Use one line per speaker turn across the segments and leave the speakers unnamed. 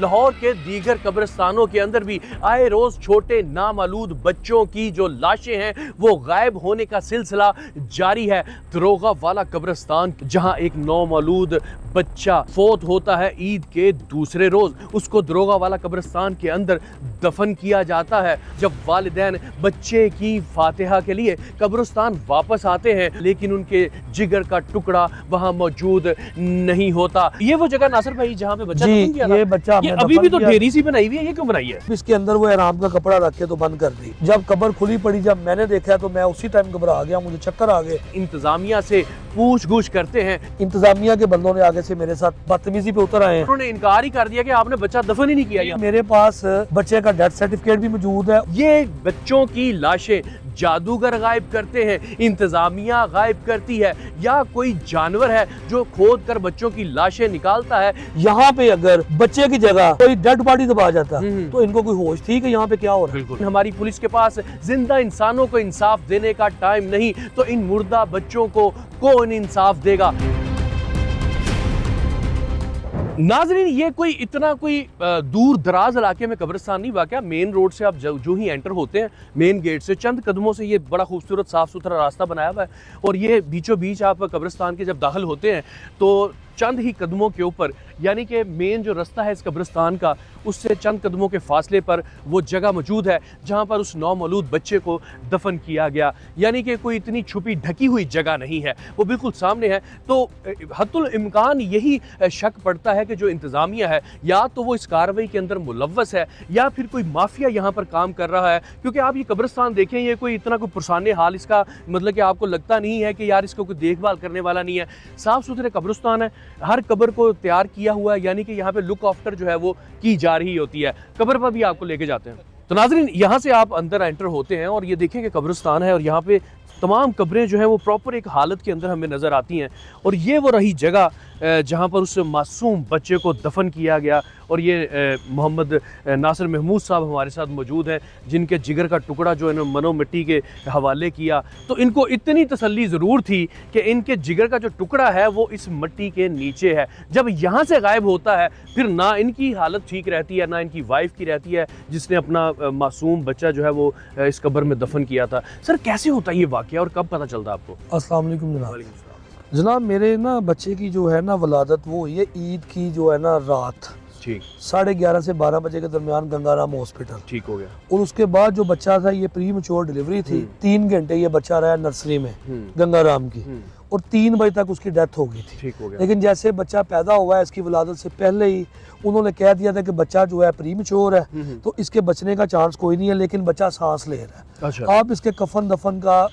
लाहौर के दीगर कब्रिस्तानों के अंदर भी आए रोज छोटे नामालूद बच्चों की जो लाशें हैं वो गायब होने का सिलसिला जारी है। दरोगा वाला कब्रिस्तान, जहां एक नामालूद बच्चा फोत होता है ईद के दूसरे रोज, उसको दरोगा वाला कब्रिस्तान के अंदर दफन किया जाता है। जब वालिदैन बच्चे की फातिहा के लिए कब्रिस्तान वापस आते हैं लेकिन उनके जिगर का टुकड़ा वहां मौजूद नहीं होता। ये वो जगह नासिर भाई जहां पे बच्चा दफन किया था?
ये बच्चा
ये अभी भी तो ढेरी सी बनाई हुई है, ये क्यों बनाई है?
इसके अंदर वो आराम का कपड़ा रख के तो बंद कर दी। जब कब्र खुली पड़ी, जब मैंने देखा तो मैं उसी टाइम घबरा गया, मुझे चक्कर आ गए।
इंतजामिया से पूछ-गूछ करते हैं।
इंतजामिया के बंदों ने आगे से मेरे साथ बदतमीजी पे उतर आए हैं।
उन्होंने इनकार ही कर दिया कि आपने बच्चा दफन ही नहीं किया।
मेरे पास बच्चे का डेथ सर्टिफिकेट भी मौजूद है।
ये बच्चों की लाशें जादूगर गायब करते हैं, इंतजामिया गायब करती है, या कोई जानवर है जो खोद कर बच्चों की लाशें निकालता है?
यहाँ पे अगर बच्चे की जगह कोई डेड बॉडी दबा जाता तो इनको कोई होश थी कि यहाँ पे क्या हो रहा है?
बिल्कुल। हमारी पुलिस के पास जिंदा इंसानों को इंसाफ देने का टाइम नहीं, तो इन मुर्दा बच्चों को कौन इंसाफ देगा? नाजरीन, ये कोई इतना कोई दूर दराज इलाके में कब्रिस्तान नहीं वाक़या। मेन रोड से आप जो ही एंटर होते हैं, मेन गेट से चंद कदमों से ये बड़ा खूबसूरत साफ़ सुथरा रास्ता बनाया हुआ है, और ये बीचों बीच आप कब्रिस्तान के जब दाखिल होते हैं तो चंद ही कदमों के ऊपर, यानी कि मेन जो रास्ता है इस कब्रिस्तान का, उससे चंद कदमों के फासले पर वो जगह मौजूद है जहाँ पर उस नौमौलूद बच्चे को दफन किया गया। यानी कि कोई इतनी छुपी ढकी हुई जगह नहीं है, वो बिल्कुल सामने है। तो हत्तुल इम्कान यही शक पड़ता है कि जो इंतज़ामिया है या तो वो इस कार्रवाई के अंदर मुलव्वस है या फिर कोई माफिया यहाँ पर काम कर रहा है। क्योंकि आप ये कब्रिस्तान देखें, ये कोई इतना कोई पुरसाने हाल इसका मतलब कि आपको लगता नहीं है कि यार इसको कोई देखभाल करने वाला नहीं है। साफ़ सुथरे कब्रिस्तान है, हर कब्र को तैयार किया हुआ है, यानी कि यहाँ पे लुक आफ्टर जो है वो की जा रही होती है। कब्र पर भी आपको लेके जाते हैं। तो नाज़रीन, यहाँ से आप अंदर एंटर होते हैं और ये देखें कि कब्रिस्तान है और यहाँ पे तमाम कब्रें जो हैं वो प्रॉपर एक हालत के अंदर हमें नज़र आती हैं। और ये वो रही जगह जहाँ पर उस मासूम बच्चे को दफन किया गया। और ये मोहम्मद नासिर महमूद साहब हमारे साथ मौजूद हैं, जिनके जिगर का टुकड़ा जो इन्होंने मनो मिट्टी के हवाले किया। तो इनको इतनी तसल्ली ज़रूर थी कि इनके जिगर का जो टुकड़ा है वो इस मिट्टी के नीचे है। जब यहाँ से गायब होता है फिर ना इनकी हालत ठीक रहती है, ना इनकी वाइफ की रहती है जिसने अपना मासूम बच्चा जो है वो इस कब्र में दफन किया था। सर, कैसे होता है ये वाक़या और कब पता चलता आपको?
अस्सलाम वालेकुम जनाब, मेरे ना बच्चे की जो है ना वलादत वो हुई है ईद की जो है ना रात,
ठीक
11:30 से 12 बजे के दरमियान गंगाराम हॉस्पिटल।
ठीक हो गया।
और उसके बाद जो बच्चा था ये प्री मैच्योर डिलीवरी थी, 3 घंटे ये बच्चा रहा नर्सरी में गंगाराम की, और 3 बजे तक उसकी डेथ हो गई थी।
ठीक हो गया।
लेकिन जैसे बच्चा पैदा हुआ है, इसकी वलादत से पहले ही उन्होंने कह दिया था कि बच्चा जो है प्री मैच्योर है तो इसके बचने का चांस कोई नहीं है, लेकिन बच्चा सांस ले रहा है।
अच्छा।
आप इसके कफन दफन का,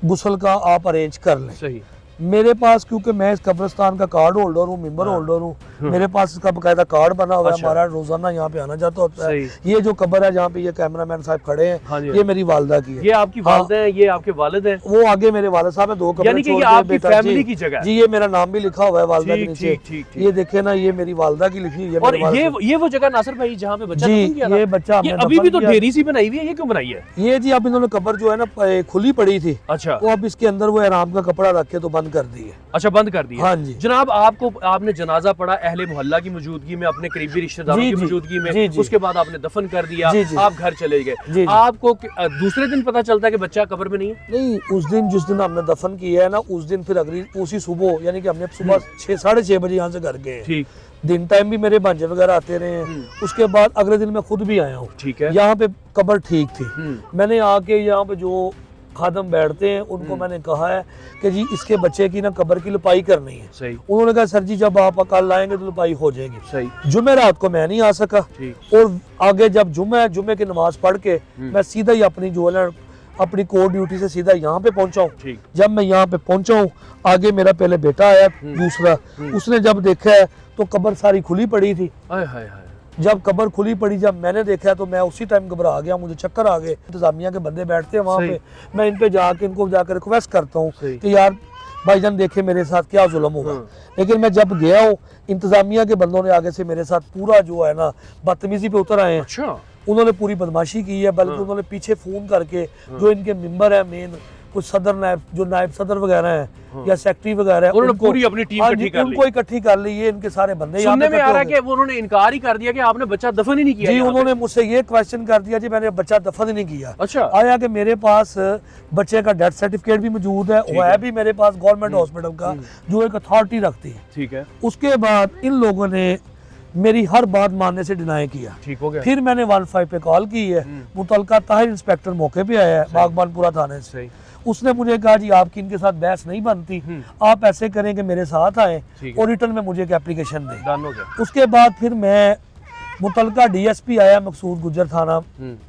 गुस्ल का आप अरेंज कर लें।
सही।
मेरे पास, क्योंकि मैं इस कब्रिस्तान का कार्ड होल्डर हूँ, मेंबर होल्डर हूँ, मेरे पास इसका बकायदा कार्ड बना हुआ है। हमारा रोजाना यहाँ पे आना जाता होता है। ये जो कब्र है जहाँ पे ये कैमरामैन साहब खड़े हैं, ये मेरी वालदा की है।
ये आपकी वालदा है, ये आपके वालिद हैं?
वो आगे मेरे वालिद साहब है, 2 कब्रें
यानी कि ये आपकी फैमिली की जगह है?
जी, ये मेरा नाम भी लिखा हुआ है वालदा के नीचे। ये देखे ना, ये मेरी वालदा की लिखी हुई है।
और ये वो जगह नासिर भाई जहाँ पे बच्चा दफन किया था?
ये बच्चा
ये अभी भी तो ढेरी सी बनाई हुई है, ये क्यों बनाई है?
ये जी अब इन्होंने कब्र जो है ना खुली पड़ी थी।
अच्छा।
वो अब इसके अंदर वो आराम का कपड़ा रख के तो बंद कर दी है।
अच्छा, बंद कर दिया।
हाँ जी।
जनाब, आपने जनाजा पढ़ा अहले मोहल्ला की मौजूदगी में, अपने करीबी रिश्तेदारों की मौजूदगी में, उसके बाद आपने दफन कर दिया, आप घर चले गए। आपको दूसरे दिन पता चलता है कि बच्चा कब्र में नहीं है?
नहीं, उस दिन जिस दिन हमने दफन किया है ना, उस दिन फिर अगली उसी सुबह, यानी कि हमने सुबह 6-6:30 बजे यहाँ से घर गए।
ठीक।
दिन टाइम भी मेरे भांजे वगैरह आते रहे हैं। उसके बाद अगले दिन मैं खुद भी आया हूँ।
ठीक है।
यहाँ पे कब्र ठीक थी। मैंने आके यहाँ पे जो खादम बैठते हैं उनको मैंने कहा है कि जी इसके बच्चे की ना कब्र की लिपाई करनी है।
सही।
उन्होंने कहा सर जी जब आप कल आएंगे तो लिपाई हो जाएगी।
सही।
जुमे रात को मैं नहीं आ सका, और आगे जब जुमे की नमाज पढ़ के मैं सीधा ही अपनी जो है ना अपनी कोर ड्यूटी से सीधा यहाँ पे पहुंचा हूँ। जब मैं यहाँ पे पहुंचा हूँ, आगे मेरा पहले बेटा आया दूसरा, उसने जब देखा है तो कब्र सारी खुली पड़ी थी। जब कब्र खुली पड़ी, जब मैंने देखा तो मैं उसी टाइम घबरा गया, मुझे चक्कर आ गए। इंतजामिया के बंदे बैठते हैं वहाँ पे, मैं इन पे जाके इनको जाकर रिक्वेस्ट करता हूँ कि यार भाईजान देखे मेरे साथ क्या जुल्म हुआ। लेकिन मैं जब गया हूँ, इंतजामिया के बंदों ने आगे से मेरे साथ पूरा जो है ना बदतमीजी पे उतर आए हैं।
अच्छा।
उन्होंने पूरी बदमाशी की है, बल्कि उन्होंने पीछे फोन करके जो इनके मेंबर है मेन कुछ सदर नायब जो नायब सदर वगैरह हैं या सेक्रेटरी वगैरह हैं,
उन्होंने पूरी अपनी टीम
हाँ
इकट्ठी
जी,
कर ली।
उनको इकट्ठी कर ली। ये इनके सारे बंदे यहाँ
सुनने
पे
में आ
इकट्ठे
रहा
हो
है
गए।
कि वो उन्होंने इनकार ही कर दिया कि आपने बच्चा दफन ही नहीं किया
जी,
यहाँ पे।
उन्होंने मुझसे ये क्वेश्चन कर दिया जी मैंने बच्चा दफन ही नहीं किया।
अच्छा।
आया कि मेरे पास बच्चे का डेथ सर्टिफिकेट भी मौजूद है, वो है भी मेरे पास गवर्नमेंट हॉस्पिटल का जो एक अथॉरिटी रखती है।
ठीक है,
उसके बाद इन लोगों ने मेरी हर बात मानने से डिनाई किया।
ठीक हो गया।
फिर मैंने 15 पे कॉल की है, मुतलका ताहिर इंस्पेक्टर मौके पे आया है बागबानपुरा थाने से।
सही।
उसने मुझे कहा जी आपकी इनके साथ बहस नहीं बनती, आप ऐसे करें कि मेरे साथ आए और रिटर्न में मुझे एक एप्लीकेशन दें।
डन हो गया।
उसके बाद फिर मैं मुतलका डीएसपी आया मकसूद गुजर थाना,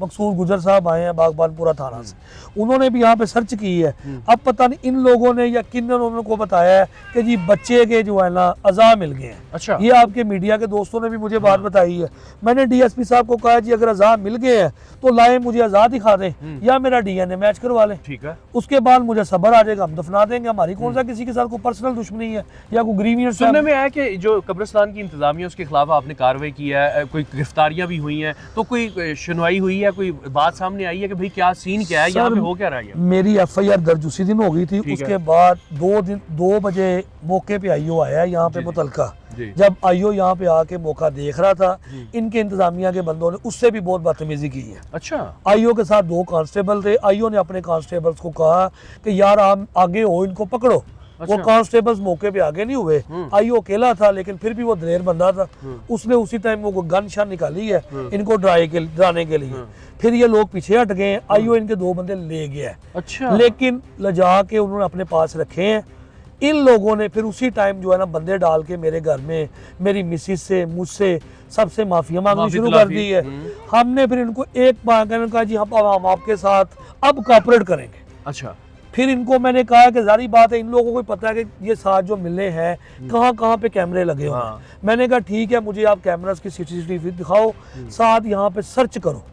मकसूद गुजर साहब आए हैं बागबानपुरा थाना से, उन्होंने भी यहाँ पे सर्च की है। अब पता नहीं इन लोगों ने या किन उनको बताया है कि जी बच्चे के जो है ना अज़ा मिल गए हैं।
अच्छा।
ये आपके मीडिया के दोस्तों ने भी मुझे बात बताई है। मैंने डीएसपी साहब को कहा जी अगर अज़ा मिल गए हैं तो लाए मुझे अज़ा दिखा दें या मेरा डीएनए मैच करवा लें।
ठीक है।
उसके बाद मुझे सबर आ जाएगा, हम दफना देंगे। हमारी कौन सा किसी के साथ कोई पर्सनल दुश्मनी है या कोई ग्रीवियंस।
सुनने में आया कि जो कब्रिस्तान की इंतजामिया उसके खिलाफ आपने कार्रवाई की है, कोई गिरफ्तारियां भी हुई हैं, तो कोई सुनवाई हुई है, कोई बात सामने आई है कि भाई क्या सीन क्या है, यहाँ पे हो क्या रहा है?
मेरी एफआईआर दर्ज उसी दिन हो गई थी। उसके बाद 2 बजे मौके पे आईओ आया यहाँ पे मुतलका। जब आईओ यहाँ पे आके मौका देख रहा था, इनके इंतजामिया के बंदों ने उससे भी बहुत बदतमीजी की है। अच्छा। आईओ के साथ 2 कांस्टेबल थे। आईओ ने अपने कांस्टेबल्स को कहा कि यार आप आगे हो, इनको पकड़ो। अच्छा। वो कांस्टेबल्स मौके पे आगे नहीं हुए। आईओ अकेला था, लेकिन फिर भी वो दलेर बंदा था। उसने उसी टाइम वो गन शन निकाली है इनको डराने के लिए। फिर ये लोग पीछे हट गए। आईओ इनके 2 बंदे ले गया। अच्छा। लेकिन लजा के उन्होंने अपने पास रखे हैं। इन लोगों ने फिर उसी टाइम जो है ना बंदे डाल के मेरे घर में मेरी मिसिस से, मुझसे, सबसे माफिया मांगनी शुरू कर दी है। हमने फिर इनको एक बार कहा जी हम आपके साथ अब कॉपरेट करेंगे। अच्छा। फिर इनको मैंने कहा कि जारी बात है इन लोगों को पता है कि ये साथ जो मिले हैं कहाँ पे कैमरे लगे हुए हैं। मैंने कहा ठीक है, मुझे आप कैमरास की सीसीटीवी दिखाओ, साथ यहाँ पे सर्च करो।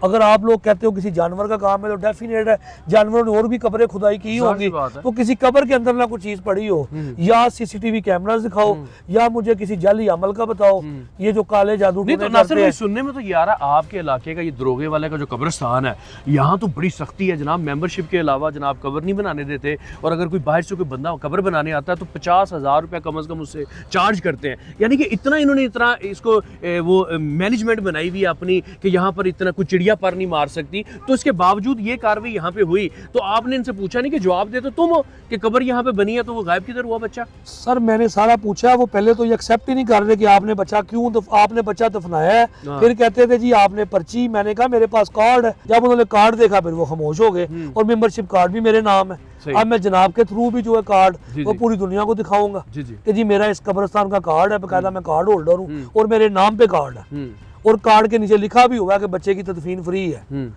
अगर आप लोग कहते हो किसी जानवर का काम है तो डेफिनेट है जानवरों ने और भी कब्रें खुदाई की होंगी, तो किसी कब्र के अंदर ना कुछ चीज पड़ी हो, या सीसीटीवी कैमरास दिखाओ या मुझे किसी जाली अमल का बताओ। ये जो काले जादू
नहीं तो नासिर भाई, सुनने में तो ये आ रहा आपके इलाके का ये दरोगे वाले का जो कब्रिस्तान है यहाँ तो बड़ी सख्ती है जनाब। मेंबरशिप के अलावा जनाब कब्र नहीं बनाने देते, और अगर कोई बाहर से कोई बंदा कब्र बनाने आता है तो 50,000 रुपया कम अज कम उससे चार्ज करते हैं। यानी कि इतना इन्होंने इतना इसको वो मैनेजमेंट बनाई हुई है अपनी कि यहाँ पर इतना कुछ चिड़िया पर नहीं मार सकती। तो इसके बावजूद ये कार्रवाई यहाँ पे हुई, तो आपने इनसे पूछा नहीं कि जवाब दे तो तुम हो कि कब्र यहाँ पे बनी है, तो वो गायब किधर हुआ बच्चा?
सर मैंने सारा पूछा, वो पहले तो ये एक्सेप्ट ही नहीं कर रहे कि आपने बच्चा क्यों आपने बच्चा दफनाया है। फिर कहते थे जी आपने पर्ची। मैंने कहा मेरे पास कार्ड है। जब उन्होंने कार्ड देखा फिर वो खामोश हो गए, और मेंबरशिप कार्ड भी मेरे नाम है। अब मैं जनाब के थ्रू भी जो है कार्ड वो पूरी दुनिया को दिखाऊंगा कि जी मेरा इस कब्रिस्तान का कार्ड है, बकायदा मैं कार्ड होल्डर हूँ और मेरे नाम पे कार्ड है, और कार्ड के नीचे लिखा भी हुआ है कि बच्चे की तदफीन फ्री है।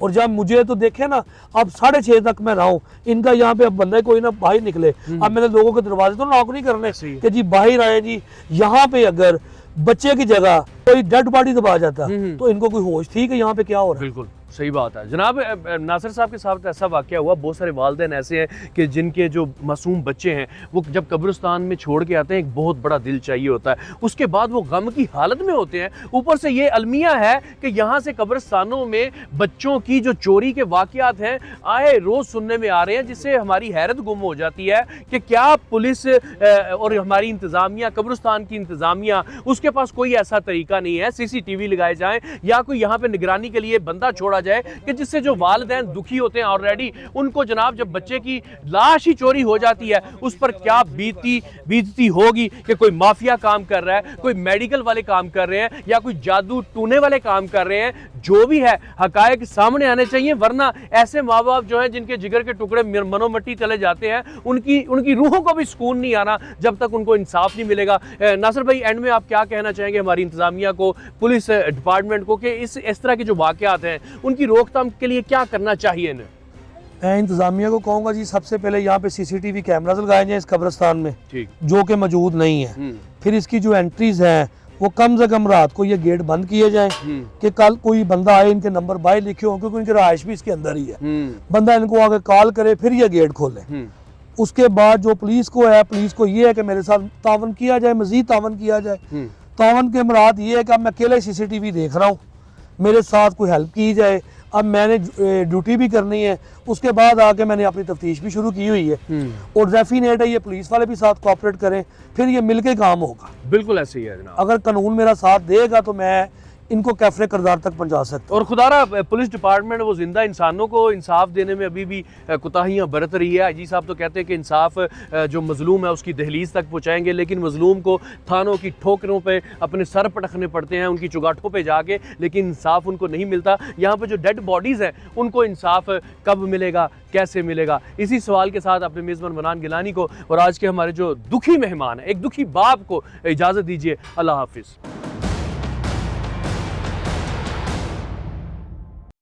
और जब मुझे तो देखे ना, अब 6:30 तक मैं रहा हूँ, इनका यहाँ पे अब बंदा कोई ना बाहर निकले। अब मैंने लोगों के दरवाजे तो लॉक नहीं करने कि जी बाहर आए जी। यहाँ पे अगर बच्चे की जगह कोई डेड बॉडी दबा जाता तो इनको कोई होश थी कि यहाँ पे क्या हो रहा है।
बिल्कुल सही बात है जनाब। नासिर साहब के साथ ऐसा वाकया हुआ, बहुत सारे वालिदैन ऐसे हैं कि जिनके जो मासूम बच्चे हैं वो जब कब्रिस्तान में छोड़ के आते हैं एक बहुत बड़ा दिल चाहिए होता है, उसके बाद वो गम की हालत में होते हैं। ऊपर से ये अलमिया है कि यहाँ से कब्रिस्तानों में बच्चों की जो चोरी के वाकयात हैं आए रोज सुनने में आ रहे हैं, जिससे हमारी हैरत गुम हो जाती है कि क्या पुलिस और हमारी इंतजामिया, कब्रिस्तान की इंतजामिया, उसके पास कोई ऐसा तरीका नहीं है सीसीटीवी लगाए जाएं या कोई यहाँ पे निगरानी के लिए बंदा छोड़ा जाए कि जिससे जो वालिदैन दुखी होते हैं ऑलरेडी, उनको जनाब जब बच्चे की लाश ही चोरी हो जाती है उस पर क्या बीतती होगी कि कोई माफिया काम कर रहा है, कोई मेडिकल वाले काम कर रहे हैं या कोई जादू टूने वाले काम कर रहे हैं। जो भी है हकायक सामने आने चाहिए, वरना ऐसे माँ बाप जो हैं जिनके जिगर के टुकड़े मनोमट्टी चले जाते हैं, उनकी रूहों को भी सुकून नहीं आना जब तक उनको इंसाफ नहीं मिलेगा। नासिर भाई, एंड में आप क्या कहना चाहेंगे हमारी इंतजामिया को, पुलिस डिपार्टमेंट को, कि इस तरह के जो वाकयात हैं उनकी रोकथाम के लिए क्या करना चाहिए इन्हें?
मैं इंतजामिया को कहूँगा जी सबसे पहले यहाँ पे सीसीटीवी कैमरास लगाए जाएं इस कब्रिस्तान में, जो कि मौजूद नहीं है। फिर इसकी जो एंट्रीज हैं वो कम से कम रात को ये गेट बंद किए जाएं कि कल कोई बंदा आए, इनके नंबर बाहर लिखे हो क्योंकि उनकी रहायश भी इसके अंदर ही है, बंदा इनको आगे कॉल करे फिर ये गेट खोले। उसके बाद जो पुलिस को है, पुलिस को ये है कि मेरे साथ तावन किया जाए, मजीद तावन किया जाए। तावन के मुराद ये है कि अब मैं अकेले सीसीटीवी देख रहा हूँ, मेरे साथ कोई हेल्प की जाए। अब मैंने ड्यूटी भी करनी है, उसके बाद आके मैंने अपनी तफ्तीश भी शुरू की हुई है और डेफिनेट है ये पुलिस वाले भी साथ कोऑपरेट करें, फिर ये मिलके काम होगा।
बिल्कुल ऐसे ही है जनाब।
अगर कानून मेरा साथ देगा तो मैं इनको कैफरे करदार तक पहुंचा सकता
और खुदारा पुलिस डिपार्टमेंट वो जिंदा इंसानों को इंसाफ देने में अभी भी कोताहियाँ बरत रही है। आईजी साहब तो कहते हैं कि इंसाफ जो मजलूम है उसकी दहलीज तक पहुँचाएंगे, लेकिन मजलूम को थानों की ठोकरों पे अपने सर पटकने पड़ते हैं, उनकी चुगाठों पे जाके, लेकिन इंसाफ उनको नहीं मिलता। यहाँ पे जो डेड बॉडीज़ हैं उनको इंसाफ कब मिलेगा, कैसे मिलेगा? इसी सवाल के साथ अपने मेज़बान मनान गिलानी को और आज के हमारे जो दुखी मेहमान हैं, एक दुखी बाप को इजाज़त दीजिए। अल्लाह हाफिज़।